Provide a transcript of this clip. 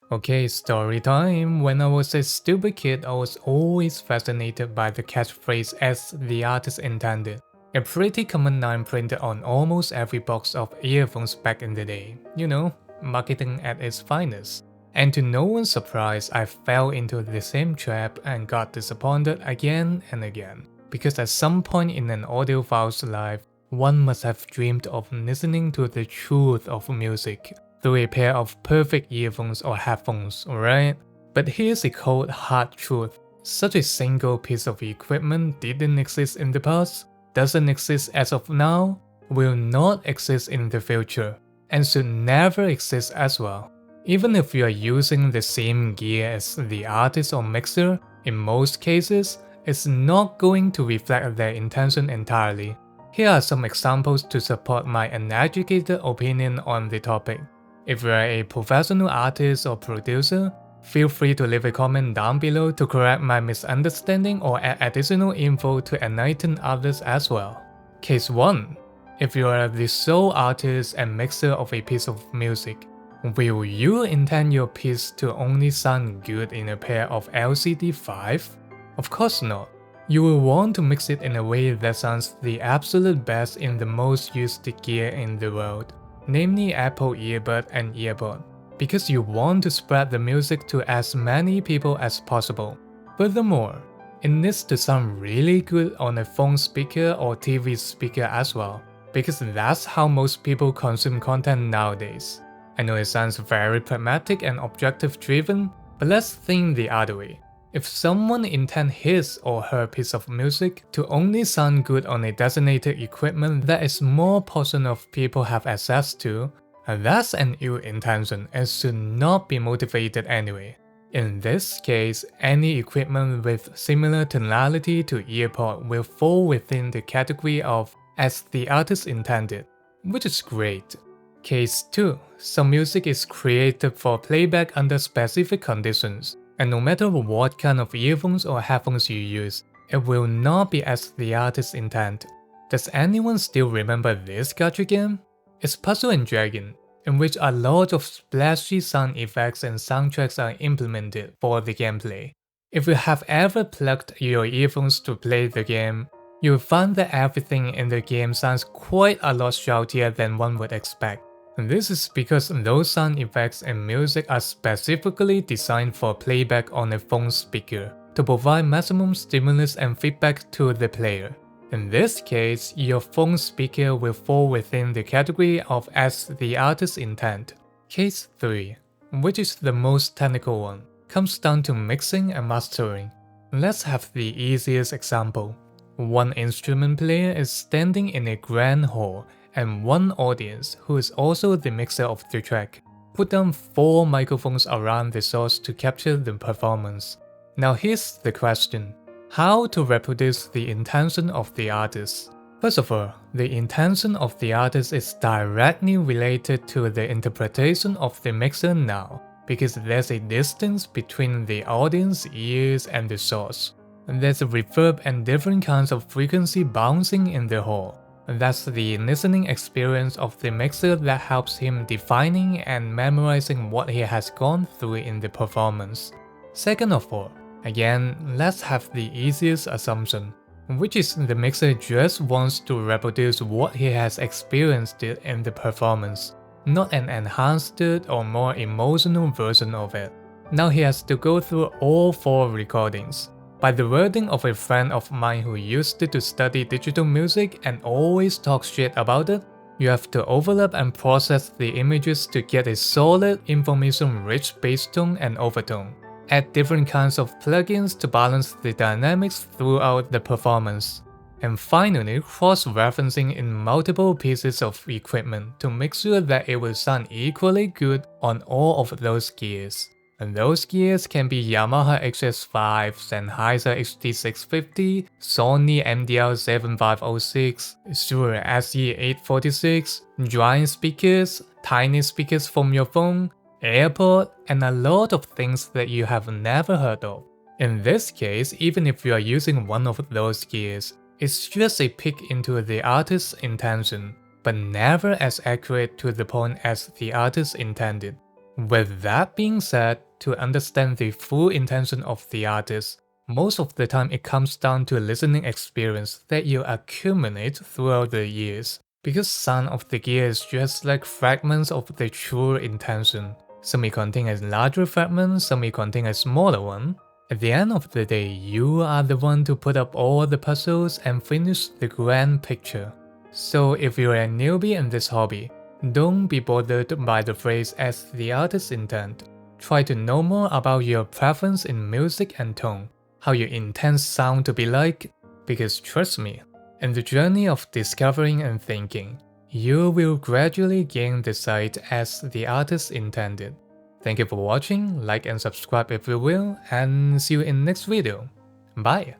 Okay, story time. When I was a stupid kid, I was always fascinated by the catchphrase as the artist intended. A pretty common line printed on almost every box of earphones back in the day. Marketing at its finest. And to no one's surprise, I fell into the same trap and got disappointed again and again. Because at some point in an audiophile's life, one must have dreamed of listening to the truth of music through a pair of perfect earphones or headphones, alright? But here's a cold hard truth. Such a single piece of equipment didn't exist in the past, doesn't exist as of now, will not exist in the future, and should never exist as well. Even if you are using the same gear as the artist or mixer, in most cases, it's not going to reflect their intention entirely. Here are some examples to support my uneducated opinion on the topic. If you are a professional artist or producer, feel free to leave a comment down below to correct my misunderstanding or add additional info to enlighten others as well. Case 1. If you are the sole artist and mixer of a piece of music, will you intend your piece to only sound good in a pair of LCD5? Of course not. You will want to mix it in a way that sounds the absolute best in the most used gear in the world, namely Apple Earbud and Earbud, because you want to spread the music to as many people as possible. Furthermore, it needs to sound really good on a phone speaker or TV speaker as well, because that's how most people consume content nowadays. I know it sounds very pragmatic and objective driven, but let's think the other way. If someone intends his or her piece of music to only sound good on a designated equipment that a small portion of people have access to, that's an ill intention and should not be motivated anyway. In this case, any equipment with similar tonality to earpod will fall within the category of as the artist intended, which is great. Case 2. Some music is created for playback under specific conditions, and no matter what kind of earphones or headphones you use, it will not be as the artist's intent. Does anyone still remember this gacha game? It's Puzzle and Dragon, in which a lot of splashy sound effects and soundtracks are implemented for the gameplay. If you have ever plugged your earphones to play the game, you'll find that everything in the game sounds quite a lot shoutier than one would expect. This is because those sound effects and music are specifically designed for playback on a phone speaker to provide maximum stimulus and feedback to the player. In this case, your phone speaker will fall within the category of as the artist's intent. Case 3, which is the most technical one, comes down to mixing and mastering. Let's have the easiest example. One instrument player is standing in a grand hall and one audience, who is also the mixer of the track, put down 4 microphones around the source to capture the performance. Now here's the question. How to reproduce the intention of the artist? First of all, the intention of the artist is directly related to the interpretation of the mixer now, because there's a distance between the audience ears and the source. There's a reverb and different kinds of frequency bouncing in the hall. That's the listening experience of the mixer that helps him defining and memorizing what he has gone through in the performance. Second of all, again, let's have the easiest assumption, which is the mixer just wants to reproduce what he has experienced in the performance, not an enhanced or more emotional version of it. Now he has to go through all 4 recordings. By the wording of a friend of mine who used to study digital music and always talk shit about it, you have to overlap and process the images to get a solid, information-rich bass tone and overtone. Add different kinds of plugins to balance the dynamics throughout the performance. And finally, cross-referencing in multiple pieces of equipment to make sure that it will sound equally good on all of those gears. And those gears can be Yamaha XS5, Sennheiser HD650, Sony MDL7506, Shure SE846, giant speakers, tiny speakers from your phone, AirPod, and a lot of things that you have never heard of. In this case, even if you are using one of those gears, it's just a peek into the artist's intention, but never as accurate to the point as the artist intended. With that being said, to understand the full intention of the artist, most of the time it comes down to a listening experience that you accumulate throughout the years. Because some of the gear is just like fragments of the true intention. Some may contain a larger fragment, some may contain a smaller one. At the end of the day, you are the one to put up all the puzzles and finish the grand picture. So if you're a newbie in this hobby, don't be bothered by the phrase as the artist's intent. Try to know more about your preference in music and tone, how your intents sound to be like, because trust me, in the journey of discovering and thinking, you will gradually gain the sight as the artist intended. Thank you for watching, like and subscribe if you will, and see you in next video. Bye!